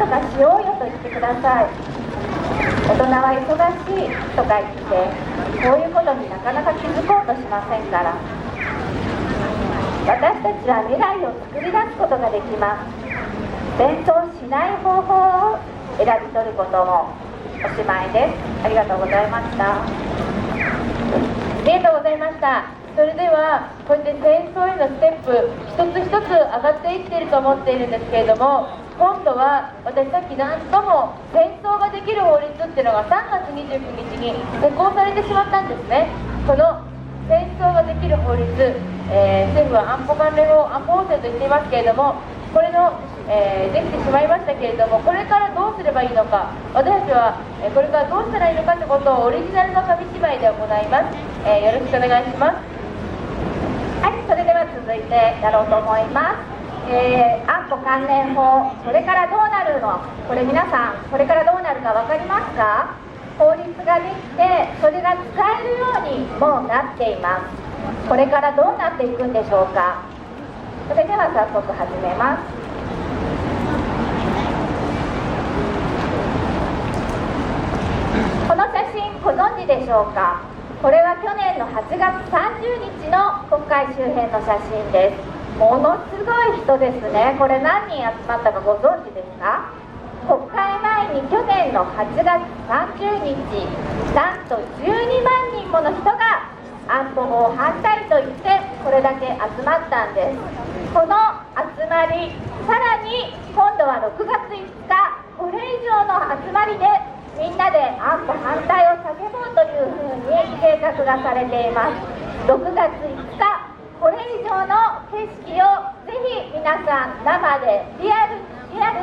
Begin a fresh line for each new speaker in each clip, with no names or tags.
とかしようよと言ってください。大人は忙しいとか言ってこういうことになかなか気づこうとしませんから。私たちは未来を作り出すことができます。戦争しない方法を選び取ることもおしまいです。ありがとうございました。
ありがとうございました。それではこうやって戦争へのステップ一つ一つ上がっていっていると思っているんですけれども、今度は私さっき何度も戦争ができる法律っていうのが3月29日に施行されてしまったんですね。この戦争ができる法律、政府は安保関連法安保法制と言っていますけれども、これの、できてしまいましたけれども、これからどうすればいいのか、私たちは、これからどうしたらいいのかということをオリジナルの紙芝居で行います。よろしくお願いします。
はい、それでは続いてやろうと思います。安保関連法、これからどうなるの、これ皆さんこれからどうなるか分かりますか？法律ができてそれが使えるようにもうなっています。これからどうなっていくんでしょうか？それでは早速始めます。この写真ご存知でしょうか？これは去年の8月30日の国会周辺の写真です。ものすごい人ですね。これ何人集まったかご存知ですか？国会前に去年の8月30日、なんと12万人もの人が安保法反対と言ってこれだけ集まったんです。この集まり、さらに今度は6月5日、これ以上の集まりでみんなで安保反対を叫ぼうというふうに計画がされています。6月5日、これ以上の景色をぜひ皆さん生でリアル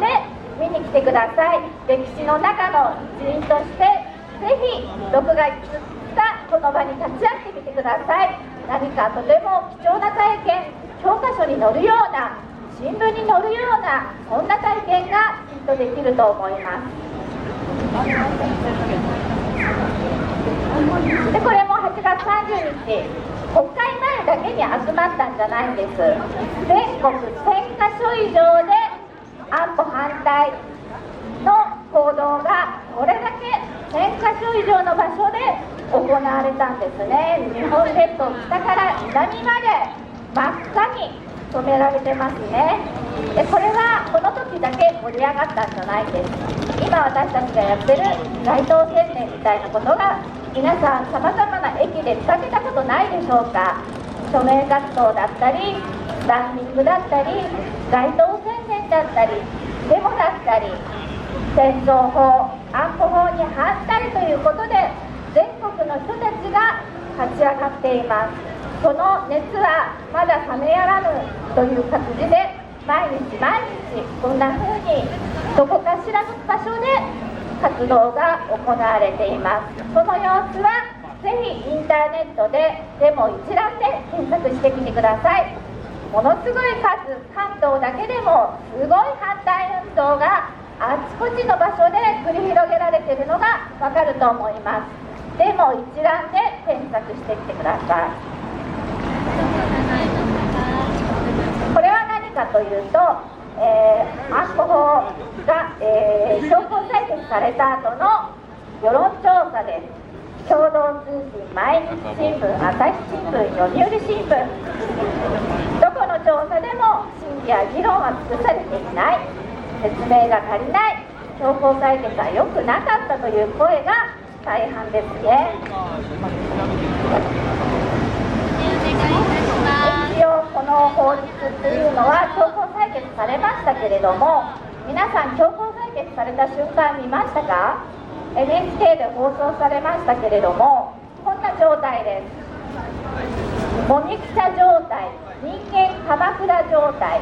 で見に来てください。歴史の中の一員としてぜひ6月5日この場に立ち会ってみてください。何かとても貴重な体験、教科書に載るような、新聞に載るような、そんな体験がきっとできると思います。でこれも8月30日、国会前だけに集まったんじゃないんです。全国1000カ所以上で安保反対の行動がこれだけ1000カ所以上の場所で行われたんですね。日本列島北から南まで真っ赤に染められてますね。でこれはこの時だけ盛り上がったんじゃないんです。今私たちがやってる街頭宣伝みたいなことが皆さんさまざまな駅で見かけたことないでしょうか？署名活動だったりスタンディングだったり街頭宣伝だったりデモだったり、戦争法安保法に反対ということで全国の人たちが立ち上がっています。その熱はまだ冷めやらぬという感じで毎日こんな風にどこかしらの場所で活動が行われています。その様子はぜひインターネットでデモ一覧で検索してみてください。ものすごい数、関東だけでもすごい反対運動があちこちの場所で繰り広げられているのがわかると思います。デモ一覧で検索してみてください。これは何かというと、安保法が、強行採決された後の世論調査です。共同通信、毎日新聞、朝日新聞、読売新聞、どこの調査でも審議や議論は尽くされていない、説明が足りない、強行採決は良くなかったという声が大半ですね。一応この法律っていうのは強行採決されましたけれども、皆さん強行採決された瞬間見ましたか？ NHK で放送されましたけれども、こんな状態です。もみくちゃ状態、人間鎌倉状態、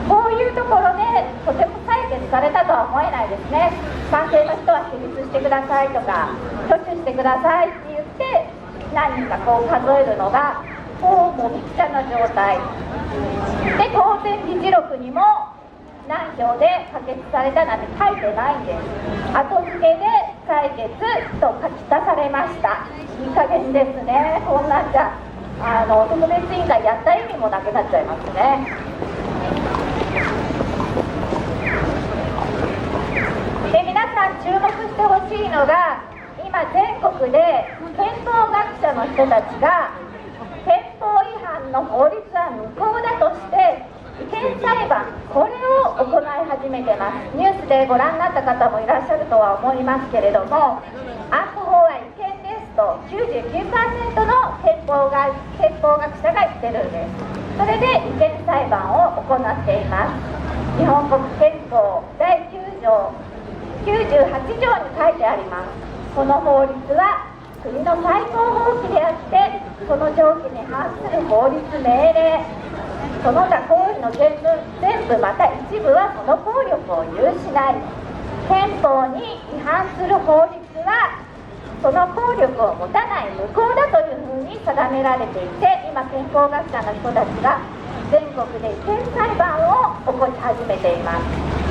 こういうところでとても採決されたとは思えないですね。賛成の人は起立してくださいとか挙手してくださいって言って何人かこう数えるのがこうもみくちゃな状態で、当選議事録にも何票で可決されたなんて書いてないんです。後付けで採決と書き足されました。いい加減ですね。こんなんじゃ特別委員会やった意味もなくなっちゃいますね。注目してほしいのが、今全国で憲法学者の人たちが憲法違反の法律は無効だとして違憲裁判、これを行い始めてます。ニュースでご覧になった方もいらっしゃるとは思いますけれども、安保法は違憲ですと 99% の憲法学者が言ってるんです。それで違憲裁判を行っています。日本国憲法第9条98条に書いてあります。この法律は国の最高法規であって、その条規に反する法律命令、その他行為の全部また一部はその効力を有しない。憲法に違反する法律はその効力を持たない、無効だというふうに定められていて、今憲法学者の人たちが全国で違憲裁判を起こし始めています。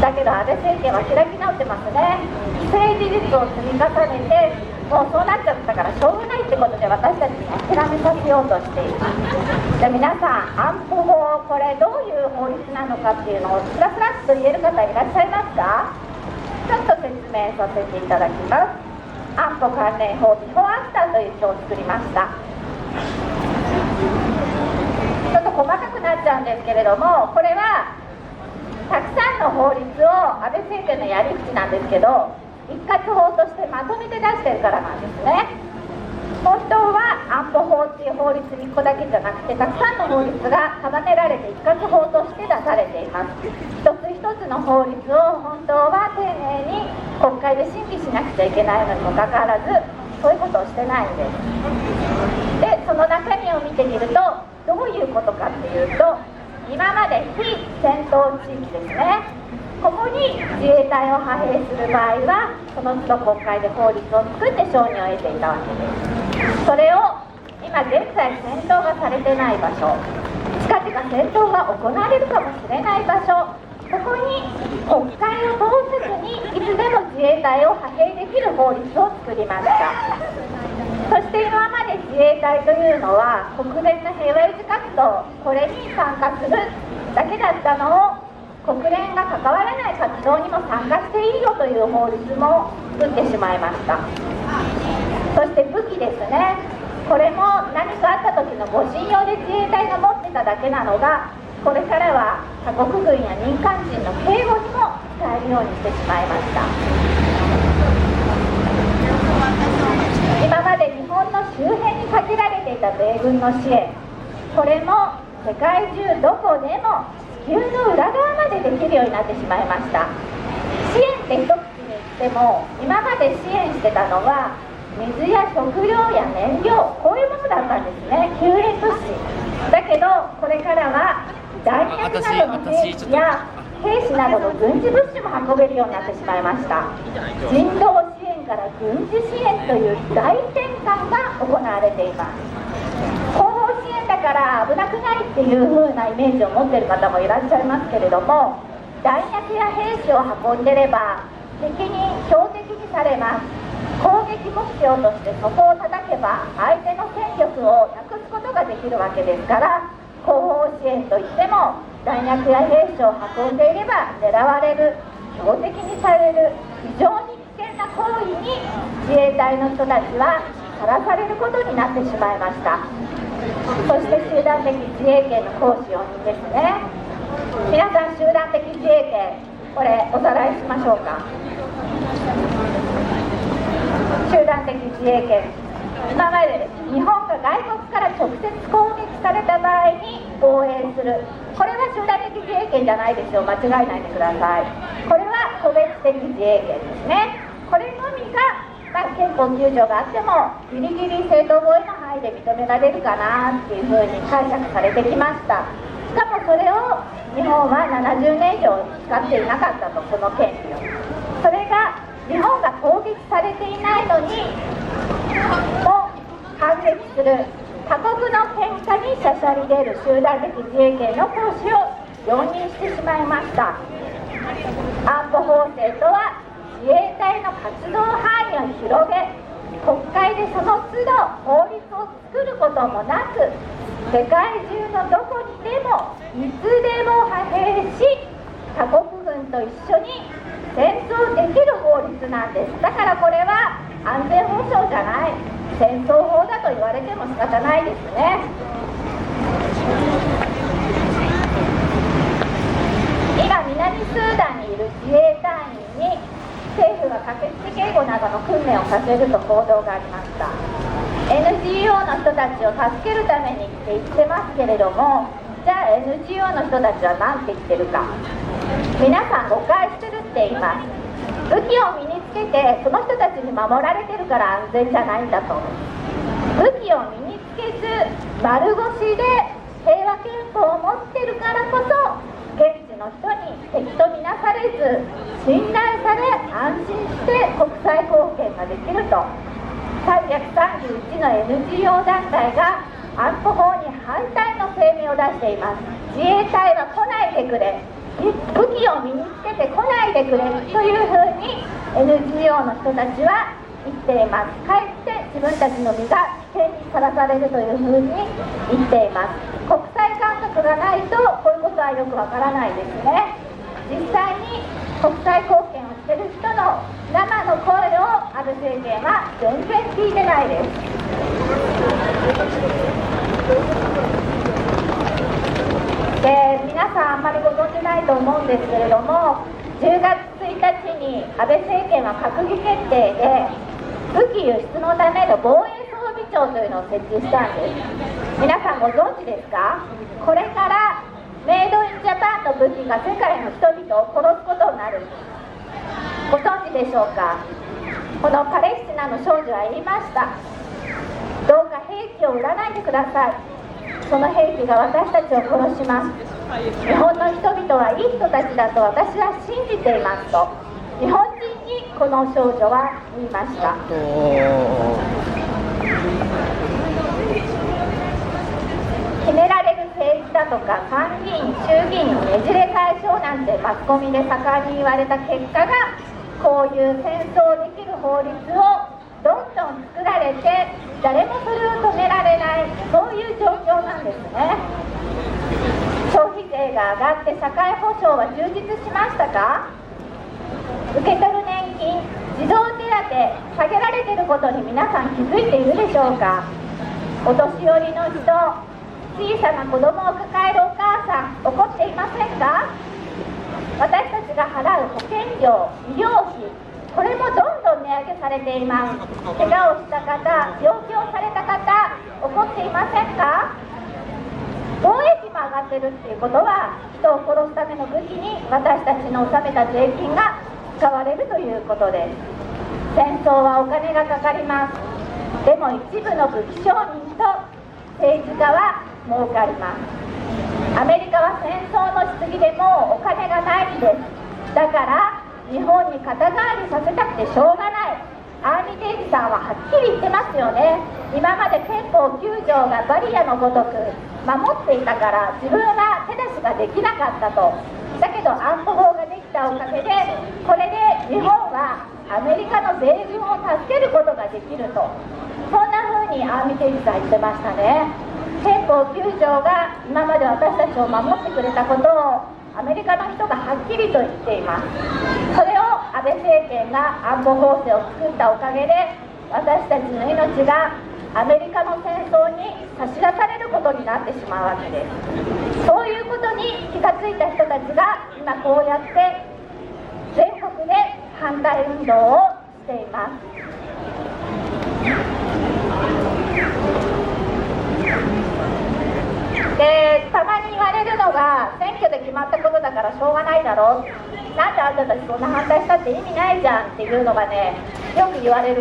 だけど安倍政権は開き直ってますね。既成事実を積み重ねて、もうそうなっちゃったからしょうがないってことで私たちに諦めさせようとしています。じゃあ皆さん、安保法、これどういう法律なのかっていうのをスラスラっと言える方いらっしゃいますか？ちょっと説明させていただきます。安保関連法ビフォーアフターという表を作りました。ちょっと細かくなっちゃうんですけれども、これはたくさんの法律を安倍政権のやり口なんですけど、一括法としてまとめて出してるからなんですね。本当は安保法っていう法律1個だけじゃなくて、たくさんの法律が束ねられて一括法として出されています。一つ一つの法律を本当は丁寧に国会で審議しなくちゃいけないのにもかかわらず、そういうことをしてないんです。で、その中身を見てみるとどういうことかっていうと、今まで非戦闘地域ですね、ここに自衛隊を派兵する場合はその都度国会で法律を作って承認を得ていたわけです。それを今現在戦闘がされてない場所、近々戦闘が行われるかもしれない場所、ここに国会を通せずにいつでも自衛隊を派兵できる法律を作りました。そして今まで自衛隊というのは国連の平和維持活動、これに参加するだけだったのを、国連が関わらない活動にも参加していいよという法律も作ってしまいました。そして武器ですね、これも何かあった時の護身用で自衛隊が持ってただけなのが、これからは他国軍や民間人の警護にも使えるようにしてしまいました。今まで日本の周辺に限られていた米軍の支援、これも世界中どこでも地球の裏側までできるようになってしまいました。支援って一口に言っても、今まで支援してたのは水や食料や燃料、こういうものだったんですね、救援物資。だけどこれからは弾薬などの兵器や兵士などの軍事物資も運べるようになってしまいました。人道支援から軍事支援という大転換が行われています。後方支援だから危なくないっていう風なイメージを持っている方もいらっしゃいますけれども、弾薬や兵士を運んでれば敵に標的にされます。攻撃目標としてそこを叩けば相手の戦力をなくすことができるわけですから、後方支援といっても弾薬や兵士を運んでいれば狙われる、標的にされる非常に危険な行為に自衛隊の人たちはさらされることになってしまいました。そして集団的自衛権の行使容認ですね。皆さん、集団的自衛権、これおさらいしましょうか。集団的自衛権、今まで日本が外国から直接攻撃された場合に防衛する、これは集団的自衛権じゃないですよ、間違えないでください。これは個別的自衛権ですね。これのみが、憲法9条があってもギリギリ正当防衛の範囲で認められるかなっていうふうに解釈されてきました。しかもそれを日本は70年以上使っていなかったと、この権利を。それが日本が攻撃されていないのにも反撃する、他国の喧嘩にしゃしゃり出る集団的自衛権の行使を容認してしまいました。安保法制とは自衛隊の活動範囲を広げ、国会でその都度法律を作ることもなく、世界中のどこにでもいつでも派兵し、他国軍と一緒に戦争できる法律なんです。だからこれは安全保障じゃない、戦争法だと言われても仕方ないですね。今南スーダンにいる自衛隊員に政府が駆けつけ警護などの訓練をさせると報道がありました。 NGO の人たちを助けるためにって言ってますけれども、じゃあ NGO の人たちは何て言ってるか、皆さん誤解してるって言います。武器を身につけてその人たちに守られてるから安全じゃないんだと。武器を身につけず丸腰で平和憲法を持ってるからこそ現地の人に敵とみなされず信頼され安心して国際貢献ができると、331の NGO 団体が安保法に反対の声明を出しています。自衛隊は来ないでくれ、武器を身につけて来ないでくれというふうに NGO の人たちは言っています。かえって自分たちの身が危険にさらされるというふうに言っています。国際感覚がないとこういうことはよくわからないですね。実際に国際貢献をしている人の生の声を安倍政権は全然聞いてないです。で、皆さんあんまりご存じないと思うんですけれども、10月1日に安倍政権は閣議決定で武器輸出のための防衛装備庁というのを設置したんです。皆さんご存知ですか？これからメイドインジャパンの武器が世界の人々を殺すことになる。ご存知でしょうか？このパレスチナの少女は言いました。どうか兵器を売らないでください。その兵器が私たちを殺します。日本の人々はいい人たちだと私は信じていますと日本人にこの少女は言いました。決められる政治だとか参議院衆議院のねじれ対象なんてマスコミで盛んに言われた結果がこういう戦争できる法律をどんどん作られて誰もそれを止められない、そういう状況なんですね。消費税が上がって社会保障は充実しましたか？受け取る年金、児童手当下げられていることに皆さん気づいているでしょうか？お年寄りの人、小さな子供を抱えるお母さん、怒っていませんか？私たちが払う保険料、医療費、これもどんどん値上げされています。怪我をした方、病気をされた方、怒っていませんか？防衛費も上がってるっていうことは、人を殺すための武器に私たちの納めた税金が使われるということです。戦争はお金がかかります。でも一部の武器商人と政治家は儲かります。アメリカは戦争のしすぎでもうお金がないんです。だから日本に肩代わりさせたくてしょうがない。アーミテージさんははっきり言ってますよね。今まで憲法9条がバリアのごとく守っていたから自分は手出しができなかったと。だけど安保法ができたおかげでこれで日本はアメリカの米軍を助けることができると、そんな風にアーミテージさん言ってましたね。憲法9条が今まで私たちを守ってくれたことをアメリカの人がはっきりと言っています。それを安倍政権が安保法制を作ったおかげで私たちの命がアメリカの戦争に差し出されることになってしまうわけです。そういうことに気がついた人たちが今こうやって全国で反対運動をしています。で、たまに言われるのが選挙で決まったことだからしょうがないだろう、なんであんたたちそんな反対したって意味ないじゃんっていうのがね、よく言われる